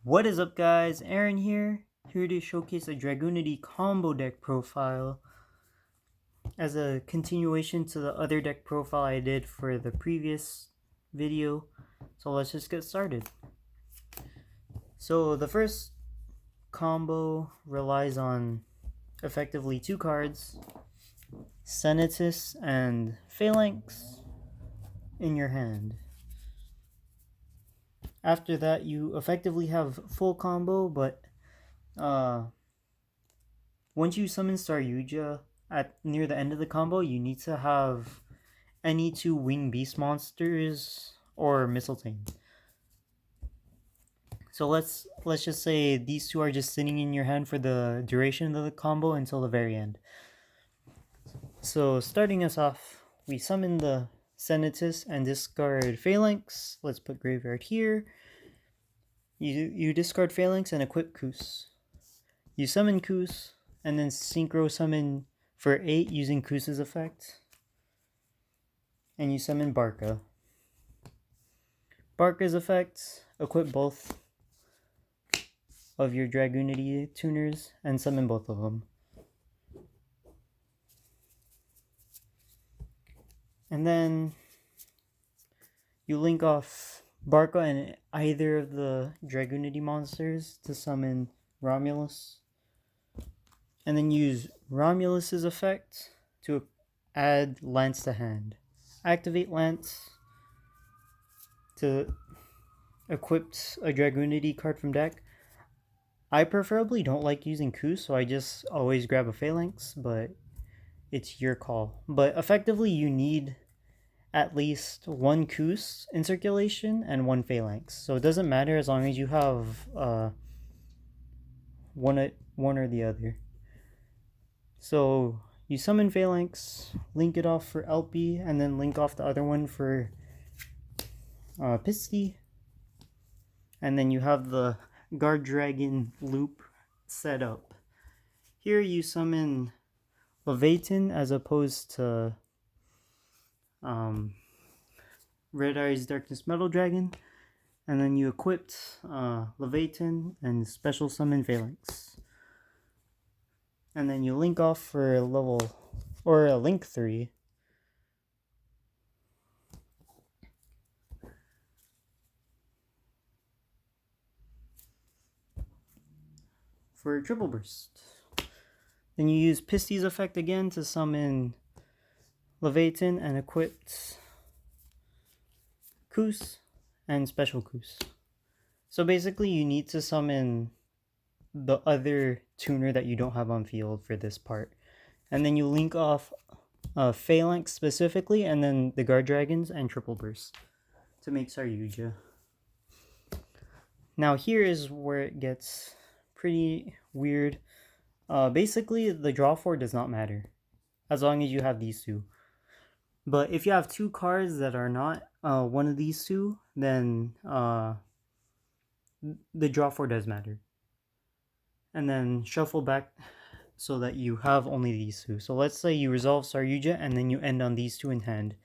What is up, guys? Aaron here to showcase a Dragunity combo deck profile as a continuation to the other deck profile I did for the previous video. So let's just get started. So the first combo relies on effectively two cards, Senatus and Phalanx, in your hand. After that, you effectively have full combo, but once you summon Saryuja at near the end of the combo, you need to have any two winged beast monsters or Mistletoe. So let's just say these two are just sitting in your hand for the duration of the combo until the very end. So starting us off, we summon the Senatus and discard Phalanx. Let's put Graveyard here. You discard Phalanx and equip Kus. You summon Kus and then synchro summon for 8 using Kus's effect. And you summon Barca. Barca's effect, equip both of your Dragunity tuners and summon both of them. And then you link off Barca and either of the Dragunity monsters to summon Romulus. And then use Romulus's effect to add Lance to hand. Activate Lance to equip a Dragunity card from deck. I preferably don't like using Kus, so I just always grab a Phalanx, but it's your call. But effectively, you need at least one Kus in circulation and one Phalanx. So it doesn't matter as long as you have one or the other. So you summon Phalanx, link it off for LP, and then link off the other one for Pisty. And then you have the Guardragon loop set up. Here you summon Leviathan as opposed to Red Eyes Darkness Metal Dragon. And then you equipped Leviathan and special summon Phalanx. And then you link off for a level, or a link 3. For Triple Burst. Then you use Pisty's effect again to summon Leviathan and equipped Kus and special Kus. So basically you need to summon the other tuner that you don't have on field for this part. And then you link off Phalanx specifically, and then the Guardragons and Triple Burst to make Saryuja. Now here is where it gets pretty weird. Basically, the draw 4 does not matter as long as you have these two. But if you have two cards that are not one of these two, then the draw 4 does matter. And then shuffle back so that you have only these two. So let's say you resolve Saryuja and then you end on these two in hand.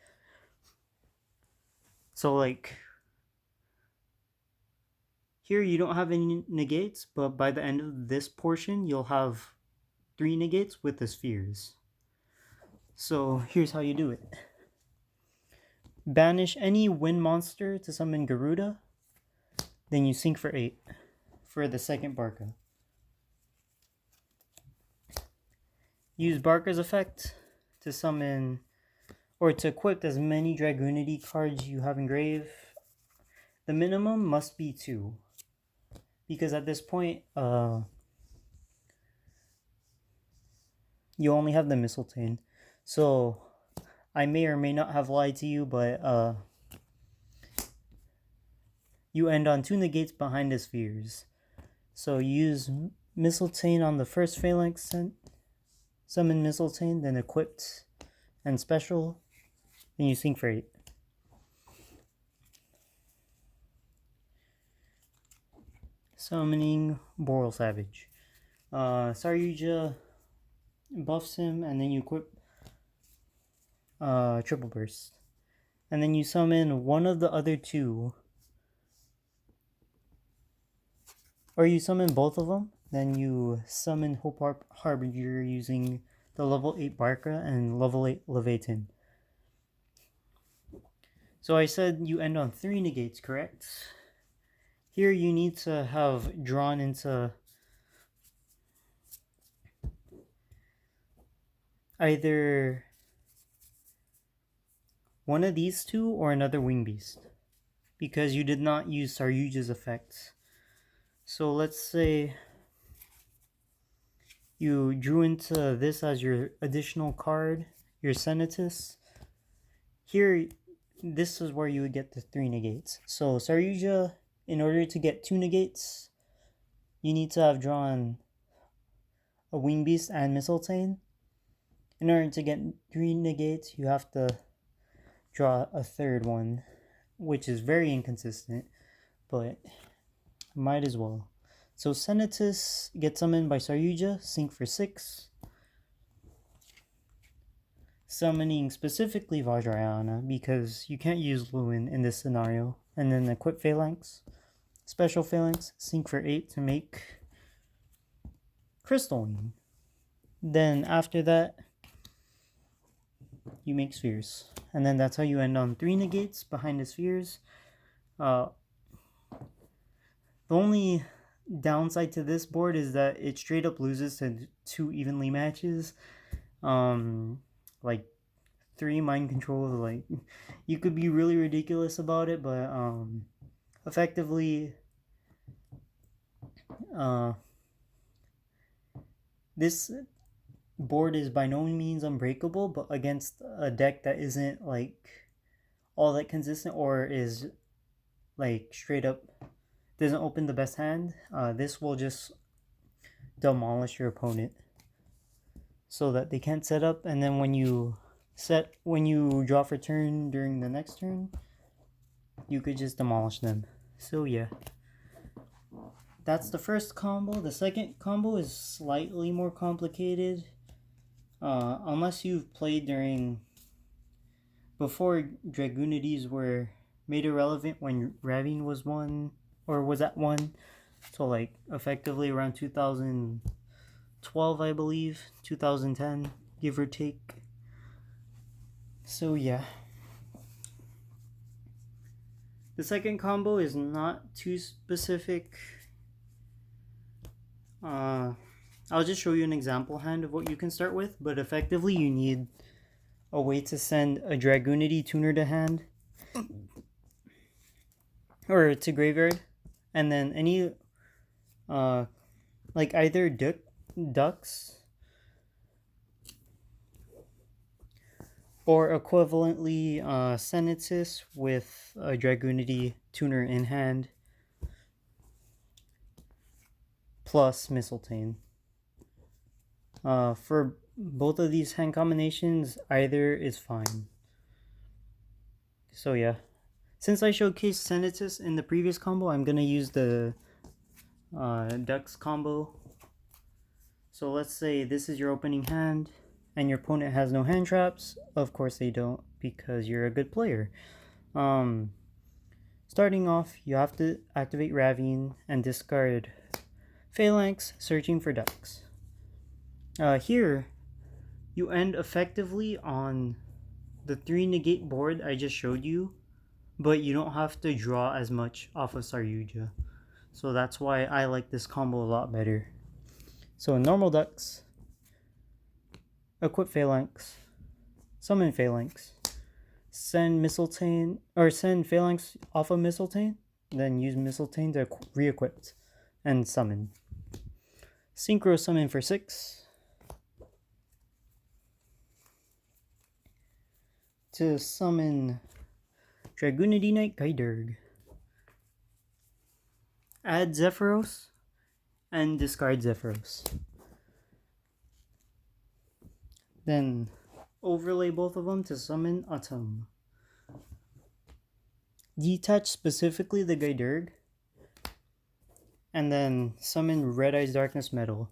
So like here you don't have any negates, but by the end of this portion you'll have 3 negates with the spheres. So here's how you do it. Banish any wind monster to summon Garuda. Then you sync for 8 for the second Barca. Use Barca's effect to summon or to equip as many Dragunity cards you have engraved. The minimum must be 2. Because at this point, you only have the Mistletoe. So I may or may not have lied to you, but you end on 2 negates behind the spheres. So use Mistletoe on the first Phalanx, summon Mistletoe, then equipped and special, then you sync for 8. Summoning Boral Savage. Saryuja buffs him, and then you equip Triple Burst. And then you summon one of the other two or you summon both of them, then you summon Hope Harbinger using the level 8 Barca and level 8 Leviathan. So I said you end on 3 negates, correct? Here you need to have drawn into either one of these two or another wing beast, because you did not use Saryuja's effects. So let's say you drew into this as your additional card, your Senatus. Here, this is where you would get the 3 negates. So Saryuja, in order to get 2 negates, you need to have drawn a wing beast and Mistletoe. In order to get 3 negates, you have to draw a third one, which is very inconsistent, but might as well. So Senatus gets summoned by Saryuja, sync for 6. Summoning specifically Vajrayana, because you can't use Lewin in this scenario. And then equip Phalanx. Special Phalanx, sync for 8 to make Crystalline. Then after that, you make spheres. And then that's how you end on 3 negates behind the spheres. The only downside to this board is that it straight up loses to 2 evenly matches. Like 3 mind controls. Like, you could be really ridiculous about it, but effectively, this board is by no means unbreakable, but against a deck that isn't like all that consistent or is like straight up doesn't open the best hand, this will just demolish your opponent so that they can't set up. And then when you draw for turn during the next turn, you could just demolish them. So yeah, that's the first combo. The second combo is slightly more complicated. Unless you've played before Dragunities were made irrelevant, when Ravine was at 1. So like effectively around 2012, I believe, 2010, give or take. So yeah. The second combo is not too specific. I'll just show you an example hand of what you can start with, but effectively you need a way to send a Dragunity tuner to hand or to graveyard, and then any like either ducks or equivalently Senatus with a Dragunity tuner in hand plus Mistletoe. For both of these hand combinations, either is fine. So yeah, since I showcased Senatus in the previous combo, I'm gonna use the Ducks combo. So let's say this is your opening hand, and your opponent has no hand traps. Of course they don't, because you're a good player. Starting off, you have to activate Ravine and discard Phalanx, searching for ducks. Here, you end effectively on the 3 negate board I just showed you, but you don't have to draw as much off of Saryuja. So that's why I like this combo a lot better. So normal ducks, equip Phalanx, summon Phalanx, send Mistletoe, or send Phalanx off of Mistletoe, then use Mistletoe to re-equip and summon. Synchro summon for 6. To summon Dragunity Knight Guardragon. Add Zephyros and discard Zephyros. Then overlay both of them to summon Atum. Detach specifically the Guardragon, and then summon Red Eyes Darkness Metal.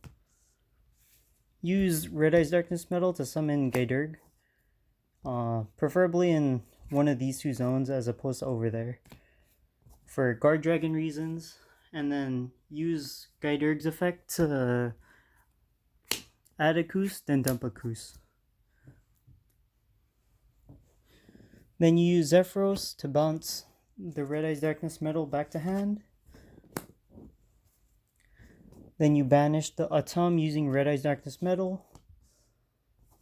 Use Red Eyes Darkness Metal to summon Guardragon, preferably in one of these 2 zones as opposed to over there, for Guardragon reasons, and then use Guardragon's effect to add a Koos, then dump a Koos. Then you use Zephyros to bounce the Red Eyes Darkness Metal back to hand. Then you banish the Atum using Red Eyes Darkness Metal.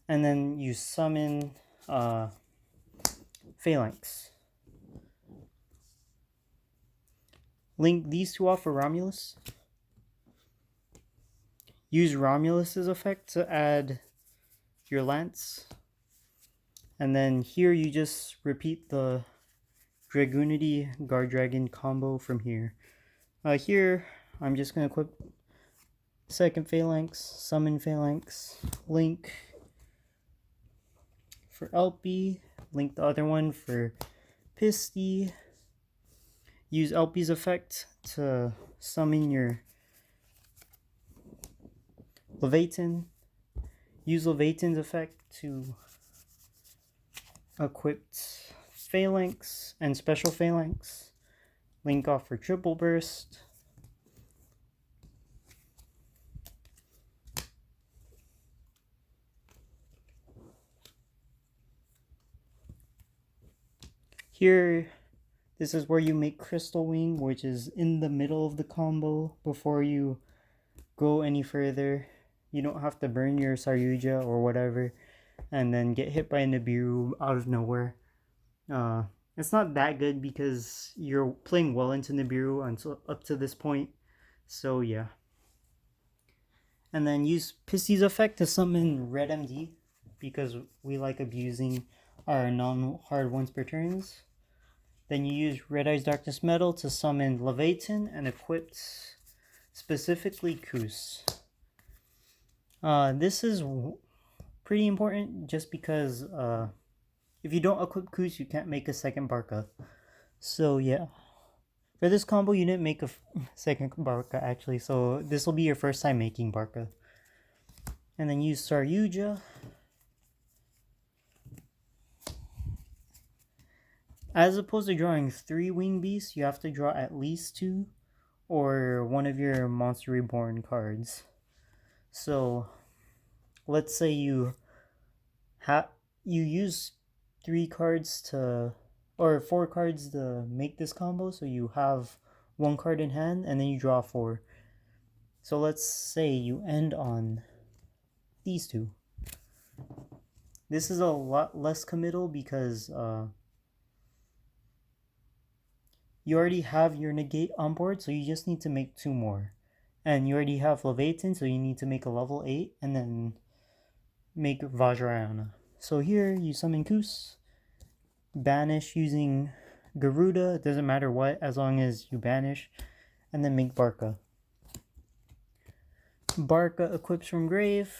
And then you summon Phalanx. Link these two off for Romulus. Use Romulus's effect to add your Lance. And then here you just repeat the Dragunity Guardragon combo from here. Here I'm just going to equip second Phalanx, summon Phalanx, link for LP, link the other one for Pisty. Use LP's effect to summon your Leviathan. Use Leviathan's effect to equip Phalanx and Special Phalanx. Link off for Triple Burst. Here, this is where you make Crystal Wing, which is in the middle of the combo before you go any further. You don't have to burn your Saryuja or whatever and then get hit by a Nibiru out of nowhere. It's not that good because you're playing well into Nibiru until up to this point. So yeah. And then use Pisty's effect to summon Red MD because we like abusing our non-hard ones per turns. Then you use Red Eyes Darkness Metal to summon Leviathan and equip specifically Koos. This is pretty important just because if you don't equip Koos, you can't make a second Barca. So yeah. For this combo, you didn't make a second Barca actually, so this will be your first time making Barca. And then use Saryuja. As opposed to drawing 3 Wing Beasts, you have to draw at least 2 or one of your Monster Reborn cards. So let's say you use 3 cards to, or 4 cards to make this combo, so you have 1 card in hand and then you draw 4. So let's say you end on these 2. This is a lot less committal because you already have your negate on board, so you just need to make 2 more. And you already have Leviathan, so you need to make a level 8 and then make Vajrayana. So here you summon Koos, banish using Garuda, it doesn't matter what as long as you banish, and then make Barca. Barca equips from grave.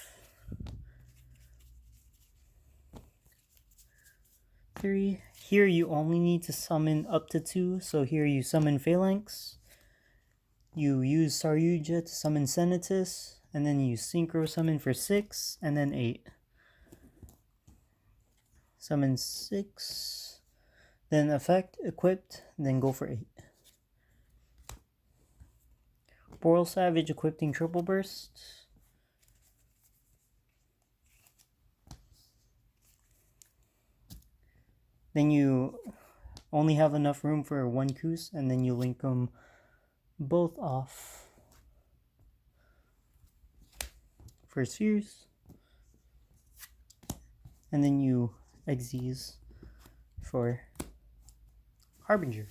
3. Here you only need to summon up to 2, so here you summon Phalanx. You use Saryuja to summon Senatus, and then you Synchro Summon for 6, and then 8. Summon 6, then effect, equipped, then go for 8. Boral Savage equipping Triple Burst. Then you only have enough room for 1 Koos, and then you link them both off for spheres. And then you Xyz for Harbinger.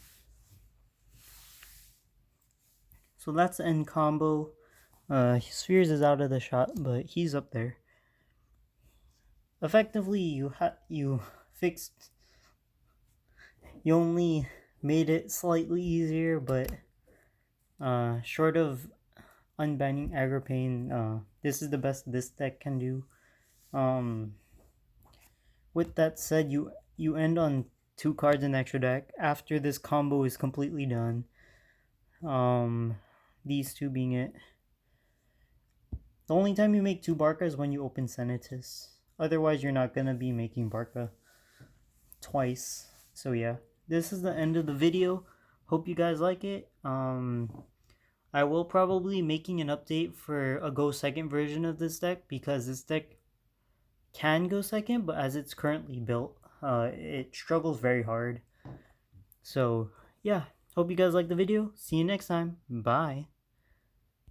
So that's the end combo. Spheres is out of the shot, but he's up there. Effectively, you fixed. You only made it slightly easier, but short of unbanning Aggro Pain, this is the best this deck can do. With that said, you end on 2 cards in extra deck after this combo is completely done. These 2 being it. The only time you make 2 Barca is when you open Senatus. Otherwise, you're not gonna be making Barca twice. So yeah, this is the end of the video. Hope you guys like it. I will probably making an update for a go second version of this deck, because this deck can go second, but as it's currently built, it struggles very hard. So yeah, hope you guys like the video. See you next time. Bye.